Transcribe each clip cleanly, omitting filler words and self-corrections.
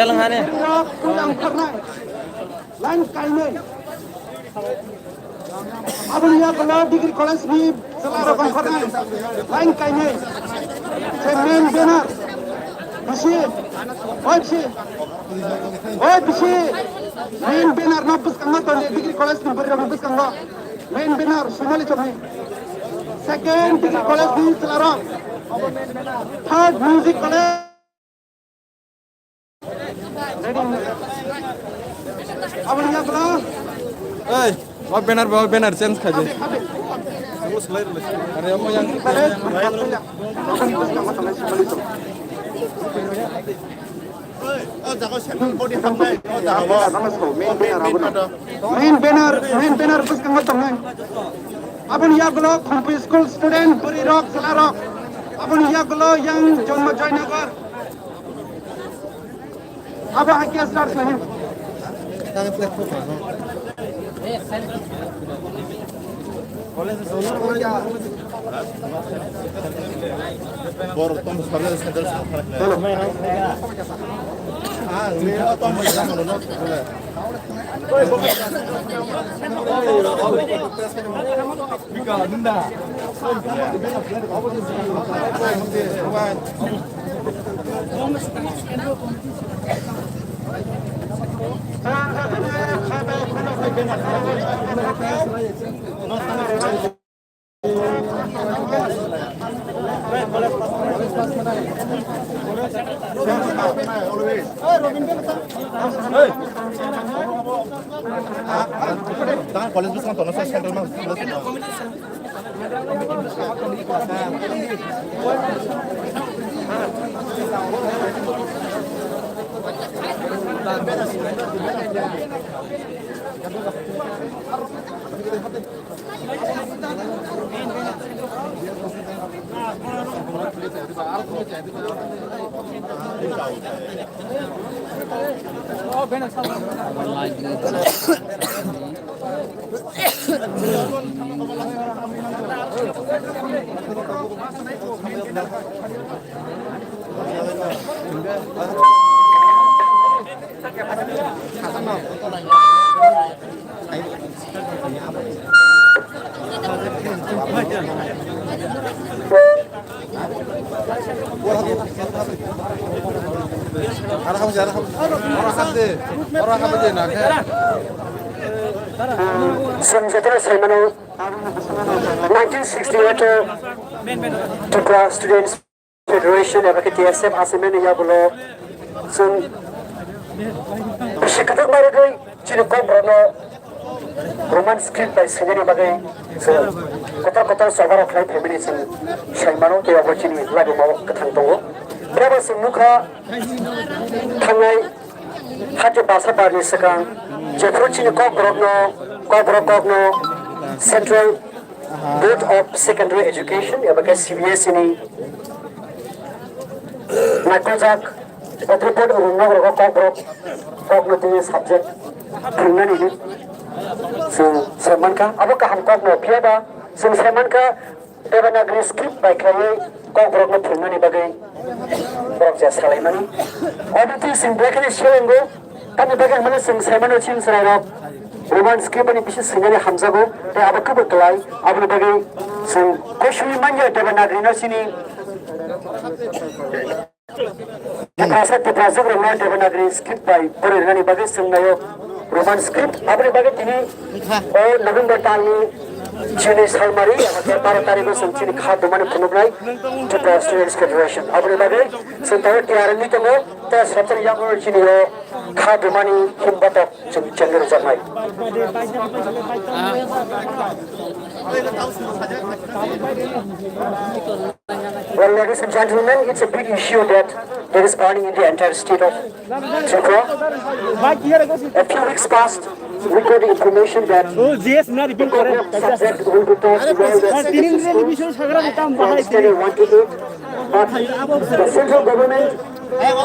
Telanggana. Lain kali abang ya kalau degree college ni selara bangkornai lain kali main benar bisi bisi main benar nabus kangga tu degree college ni beri nabus kangga main benar Somali cumi second degree college ni selara third music college abang ya kalau benar sense kaje. Are mo yang main benar bus kanggo tong abon ya gulo khumpi school student puri rock selarok abon ya gulo yang jomma joynagar aba hakia start nahi por todos os problemas que Deus College bus kan tono central mas. Sanjata Saimano 1968 Tripura Students Federation Abaka TSM Asemen Yabulo Sun Shikatak Maragai Chinokom Rono Roman script by Sinari Bagai Kotar Savara Flight Feminism Saimano Yabachini Lagumo Katanto Brava Simuka Tangai Haja Basa Barni Sakan Jeffrochini Kogno Central Board of Secondary Education Yabaka CBS ini Nakozak Report Urunno Kogno the subject Nani Semanka Aboka Hankogno Piada Semanka Devanagari script by Kawai Kogno Nani Bagai Broja Salimani all the things in Black and Shirango kami bagai mana Simon Chin Sarab Roman script ni bisnis singani Hamzago dan abaku berkelai abu bagai Koshmi manja Devanagari sini Terasa Roman Devanagari script by Nani bagai Simnayo Roman script abu bagai ini oh November tahun Chini Salmari, Para Tarigo, some Chini Katumani Punubrai, to the Students Federation. Abu Dhabi, Santara Tiaranitomo, the Satan Yago Chini, Katumani, Himbata, Chandra Jamai. Well, ladies and gentlemen, it's a big issue that there is burning in the entire state of Tripura. A few weeks past, we got the information that the subject will be taught in all the schools from study 1 to 8, but the central government Dr.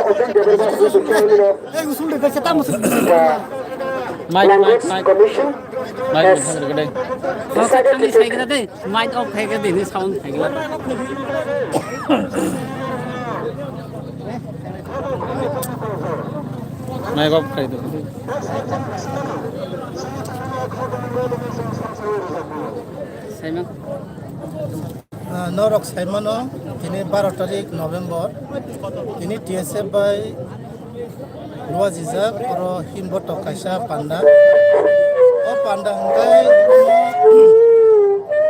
Open Development is the chairman of the Language Commission has decided to take Mai gop kai do. Simon. Norok Simon ini 12 tarik November ini TSF by Luar Jizak oro himboto kaisa panda panda hanggai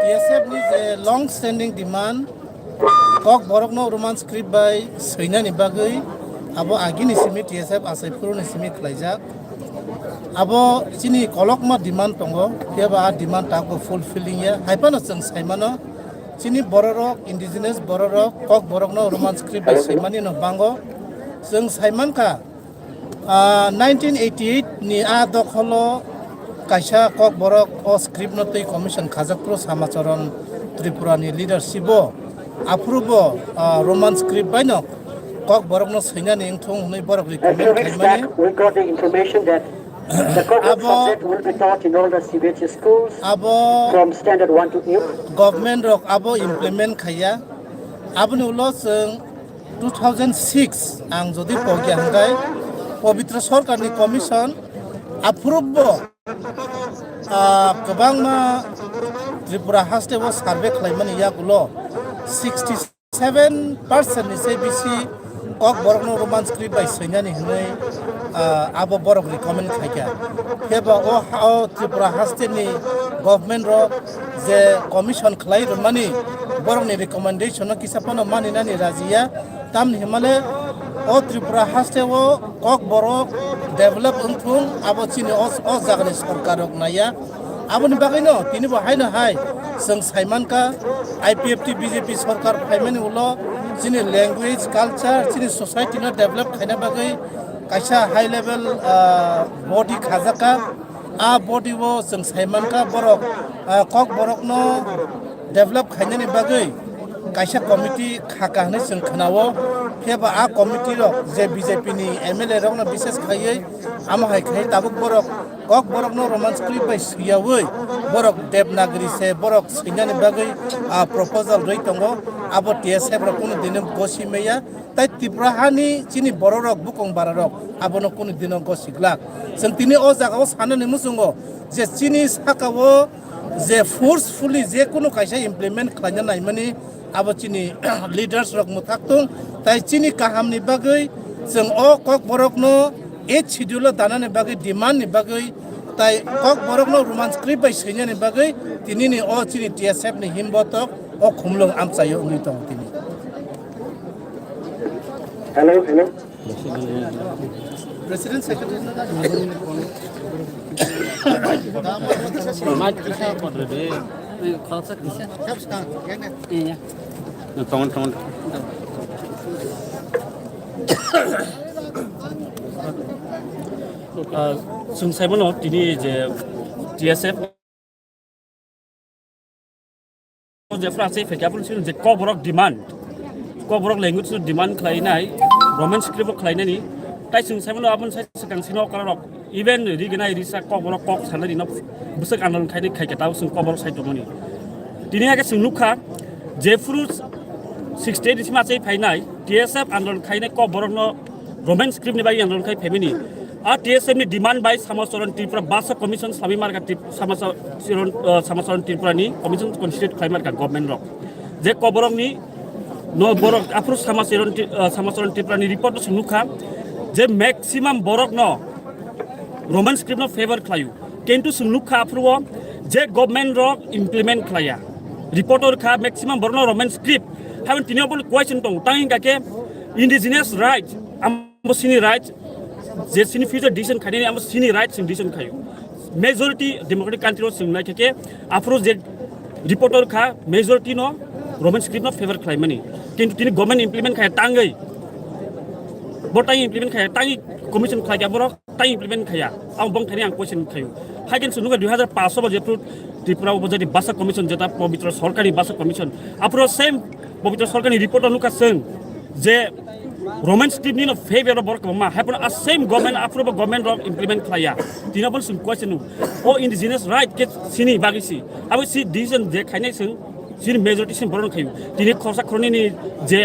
TSF ni je long standing demand kok borok no roman script by Soina ni bagai abo agi ni simi TSF asai puru ni simi klaijak abo sini kolok ma demand tongo dia ba demand ta ko fulfilling ya haipano sang Simon sini bororok indigenous bororok kok borok no roman script by Soimani no bango sang Simon ka 1988 ni a dokholo kaisa kok borok o script no tei commission khajakpro samacharon Tripura ni leadership o approval roman script by no kok borok no Soina ni engthong nei borok recommend khaimani we got the information that the course subject will be taught in all the CBHS schools from standard 1 to 8. Government rok abo implement khaya aboni ulo seng 2006 ang jodi pogya hangkai pabitra sarkar ni commission approve kobangma Tripura haste wo survey khlaimani yagulo 67% ni CBC kok borok no roman script by Soina ni hnai abo borok recommend khaika heba o Tripura haste ni government ro je commission khlai mani borok ni recommendation no kisapano mani nani razia tam ni himale o Tripura haste o kok borok develop unthung abo chini o jagani sarkarok naya abo ni bagai no tini bo haina hai sang Simon ka IPFT BJP sarkar phaimani ulo chini language culture chini society no develop khaina bagai kaisa high level body khajaka a body wo sang Simon ka borok kok borok no develop khaina ni bagai kaisa committee khaka hne sing khnawo heba a committee ro je BJP ni MLA rok na bises khaiye ama hai khai tabuk borok kok borok no roman script by siyawoi borok devnagari se borok Soina ni bagai a proposal roi tongo abo TSF ro kuno dine gosi meya tai Tripura hani chini borok bukong bararok abo no kuno dino gosiglak sing tini o jaga o sane ni musungo je chini sakawo je forcefully je kuno kaisa implement khlanya naimani abo chini leaders rok muthaktung tai chini kaham ni bagai sing o kok borok no e schedule dana ni bagai demand ni bagai tai kok borok no roman script by Soina ni bagai tini ni o chini TSF ni himbotok o khumlung amchayo ni tong tini Hello. President Secretary Mai kisa padre de. Khalsa kisa. Iya. Tongon. Sung Simon no tini je TSF je France fekapun sin je koborok demand koborok language no demand khlainai roman script khlainani tai sung Simon no apun sai sakang sino karok even rignai risa koborok kok sanani no busuk andon khaini khaikata sung koborok sai tomoni tini age sung lukha je fruit 60 disma chai phainai TSF andon khaine koborok no roman script ni bai andon khai family a TSF ni demand by Samacharan Tripura Basa Commission Sami Marga Samacharan Tripura ni Commission constitute Khaimar ka government rok je koborok ni no borok apro Samacharan Tripura ni report sunukha je maximum borok no roman script no favor khlayu kintu sunukha apro je government rok implement khlaya reporter kha maximum borok no roman script haven tinopol question tong tangin ka ke indigenous right ambo sini right जे सिनी future decision खाने हम सिनी right सिन decision खायो majority democratic country रो सिंगना के आफ्रो जे रिपोर्टर खा मेजॉरिटी नो रोमन स्क्रिप्ट नो फेवर खाइ मनी किंतु तिनी गवर्नमेंट इम्प्लीमेंट खाय तांगै बोटाइ इम्प्लीमेंट खाय तांगि कमिशन खाय के बरो ताइ इम्प्लीमेंट खाया आं बं खानि आं क्वेश्चन खायो हाइकेन सुनुगा 2005 बजे त्रिपुरा उपजाति भाषा कमिशन जेता पवित्र सरकारी भाषा कमिशन आफ्रो सेम पवित्र सरकारी रिपोर्टर नुका सं जे roman script ni no favor borok ma happen a same government approve government of implement khaya tinapon sum question o indigenous right ke sini bagisi abo si decision je khainai sing sini majority sin boron khayu tini khorsa khroni ni je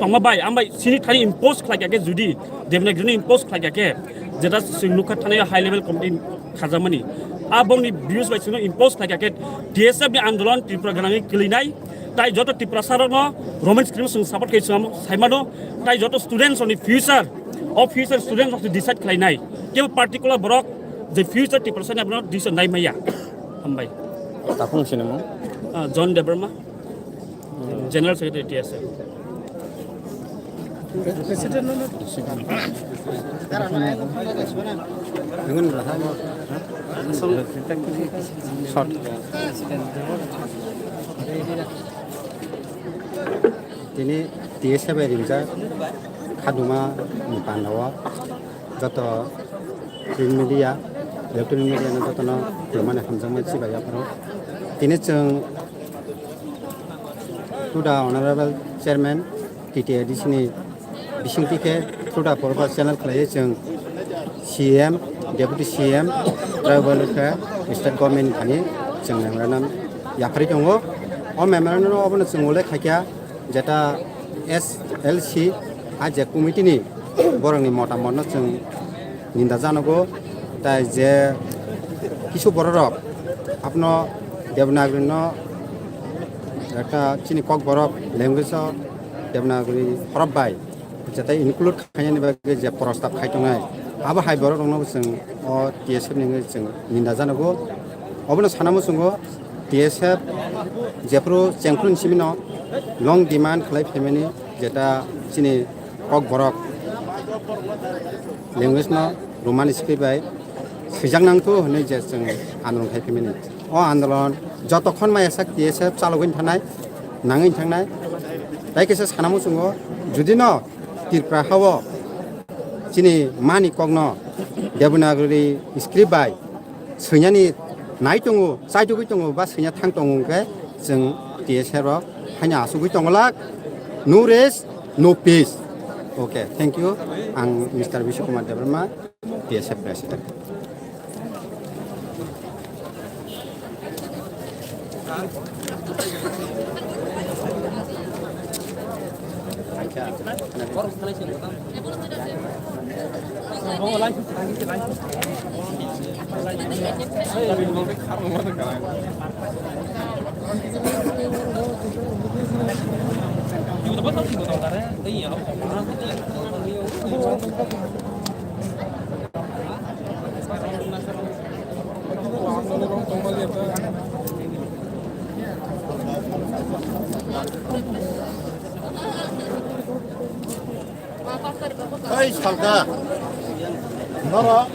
tongmabai ambai sini thani impose khlaikake judi Devanagari impose khlaikake jeta singnuka thani high level committee khajamani abongni views bai sino impose khlaikake DSF ni andolon Tripura ganangi kilinai tai joto Tripura sarano Roman script sing support kai saimano tai joto students on the future of future students of the decide khlainai ke particular borok the future Tripura sana abno decision nai maya ambai tapung sinemo John Debrama General Secretary TSF Ini TSF rinja kaduma ni pandawa joto print media electronic media na joto na mana hamjang ma chiba ya paro tini chung to the honorable chairman TTIDC ni bisingti ke to the purpose channel khlai chung CM deputy CM travel ke state government khani chung memorandum yapari tongo o memorandum obona chung ole khakya jeta SLC aje committee ni borongni motamot no chung ninda janago tai je kisu bororok apno Devanagari no একটা চিনি cock Borok language Devanagari হরব by যেটা include খাইনি বাগে যে প্রস্তাব খাইতংনাই আবো high বরক রংनो जों अ TSF नि जों निन्दा जानांगौ अबनो सानामो जोंगो TSF जेप्रो चेंक्रुन सिमिनो लं डिमान्ड खालाय फेमिनि जेटा चिनि কক बरक ল্যাঙ্গুয়েজ न रोमान स्क्रिप्ट सैजांनांगौ होनै जे जों आन्दोलन खालायफेमिनि अ आन्दोलन जतक्षण मायासा TSF चालुगैन थानाय नाङै थांनाय दायकेसे सानामो जोङो जुदि न तिरप्रा हावो चिनि मानि कगनो देवनागरि स्क्रिप्ट बाय सैयानि नाय दङ चाइदुगै दङ बा सैया थां दङके जों TSF रो हायना आसुगै दङला no rest no peace okay thank you आं mister Vishwa Kumar Debbarma TSF president Hey, salga. Nara.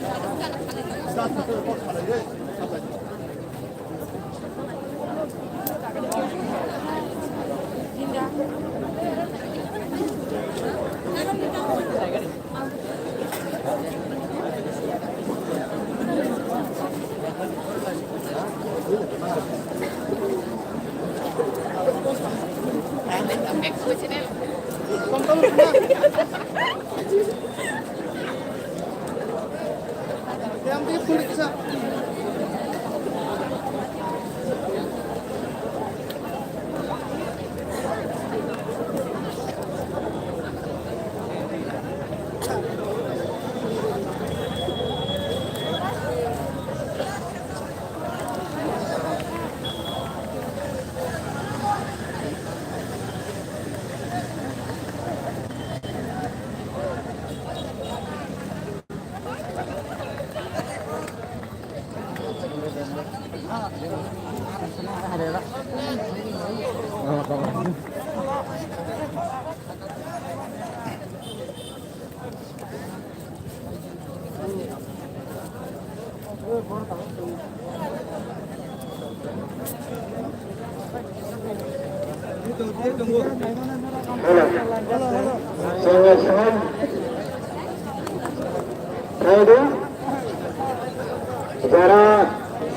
Jara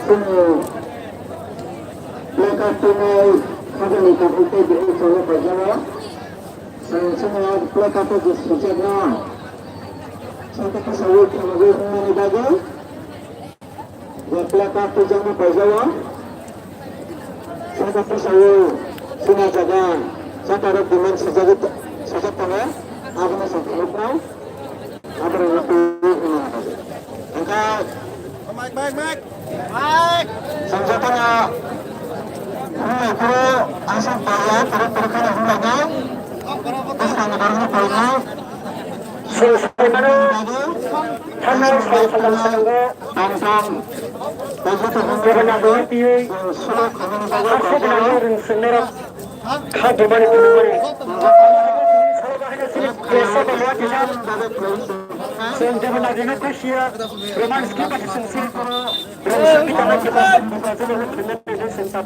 sini lekat ini kami lekat itu di Solo Pajawa. Semua lekat itu sejauhnya sampai ke Sawit kemudian ini bagai. Lekat itu jangan Pajawa. Sampai ke Sawit sini jaga. Saya taruh di mana sejauh sejahtera, apa sesuatu, apa itu engkau sejahtera, aku asal bayar terus yang lagi, terus yang baru Selesai Tanah selesai Antam Karena berarti Aku benar-benar senerap Kado mana tu mana Biasa bawa kita Sejauh lagi nak kaya Roman skip aja sensir Roman kita nak kita buka sebelum benar benar sensir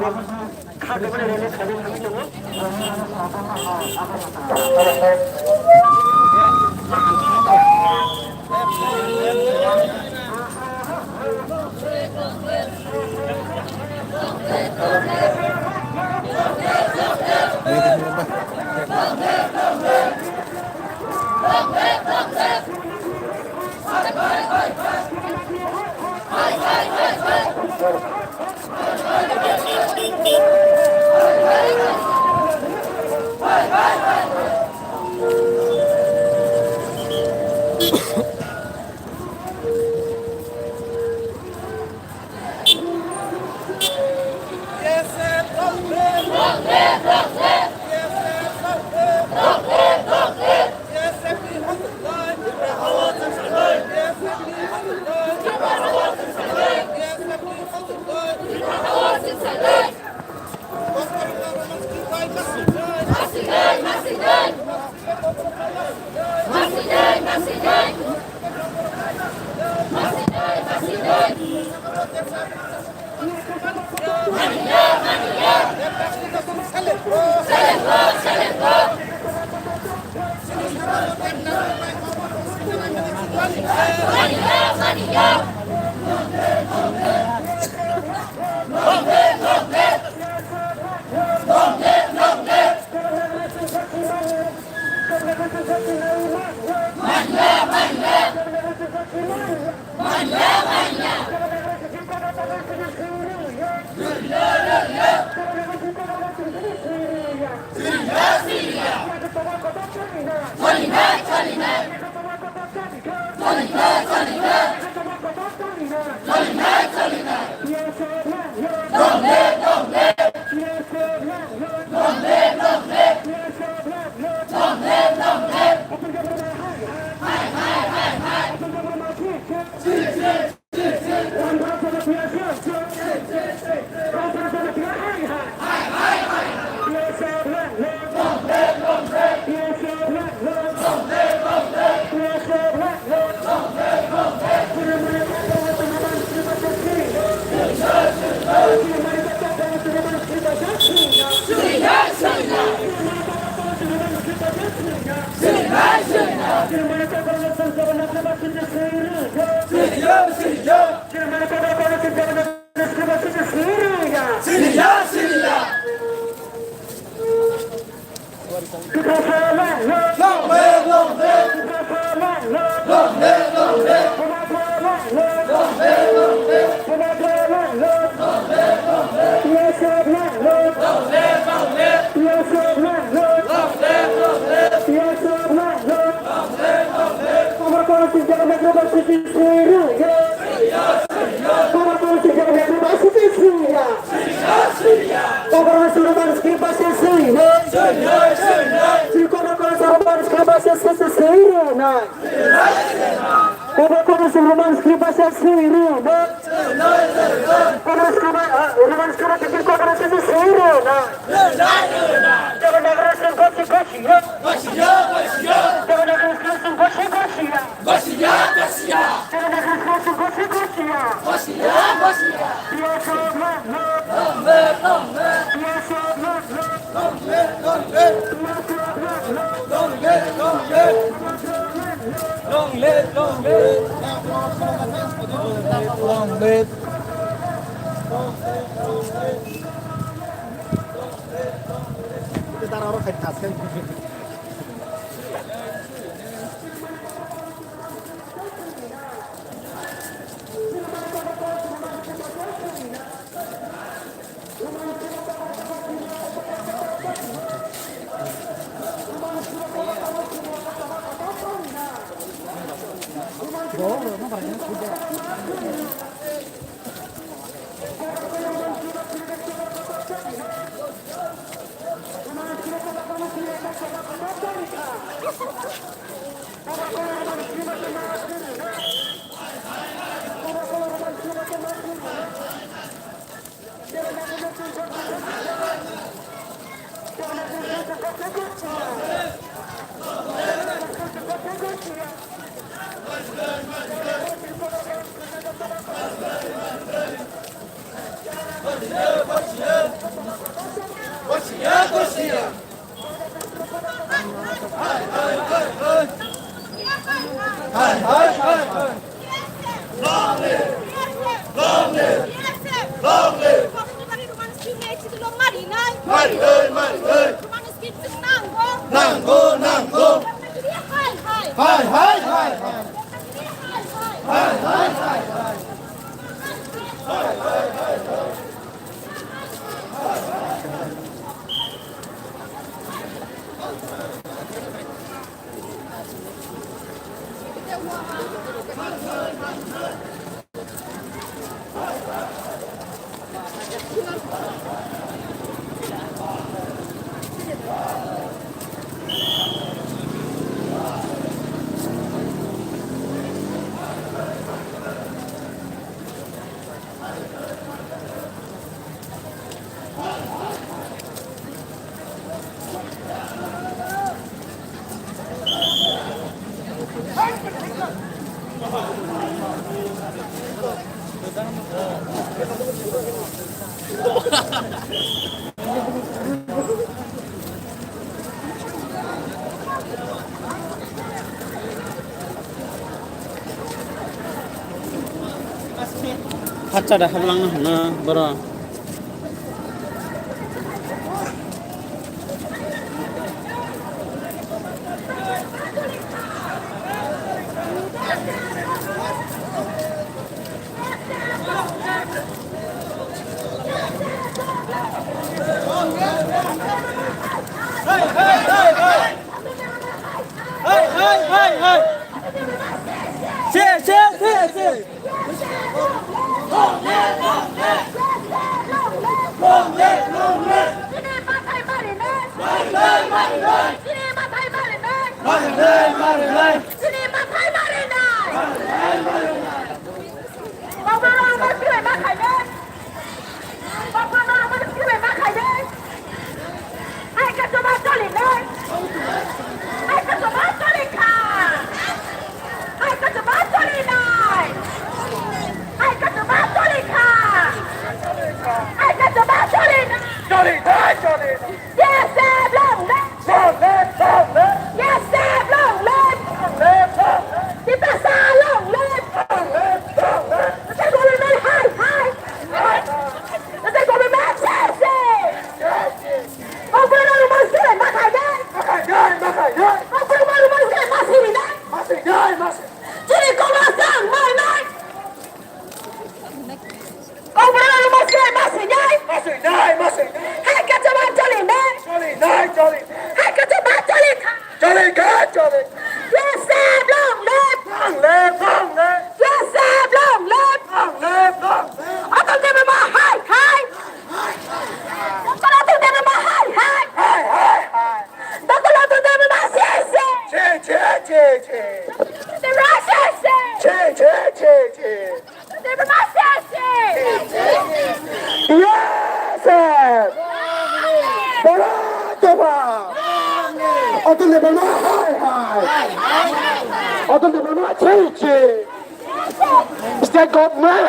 Kado mana ini kado kami tu हातचादा हाबलांनो हानो बर' State government,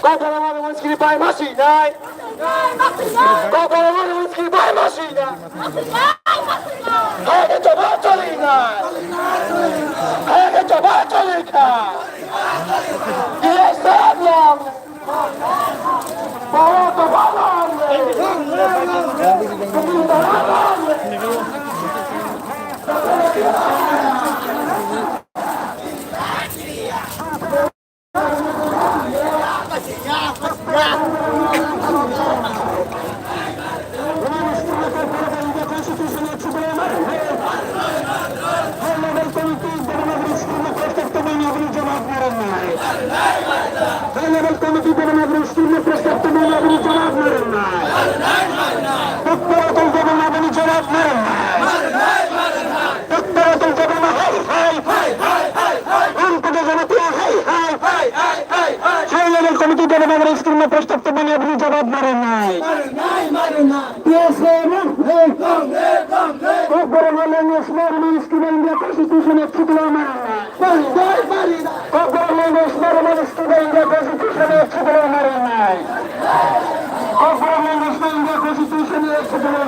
government wants to buy machine, government wants to buy machine. Hey, to buy Tolina. Hey, to buy Tolina. Yes, I'm long. দিয়া high high high level committee Debnagar school প্রস্তাব তো মানে আপনি জবাব মারেন নাই বড় বলেন স্মার স্কুল ইন্ডিয়া কনস্টিটিউশন এক্সিকুলো মারেন নাই বড় বলেন স্মার স্কুল ইন্ডিয়া কনস্টিটিউশন এক্সিকুলো মারেন নাই বড় বলেন স্মার ইন্ডিয়া কনস্টিটিউশন এক্সিকুলো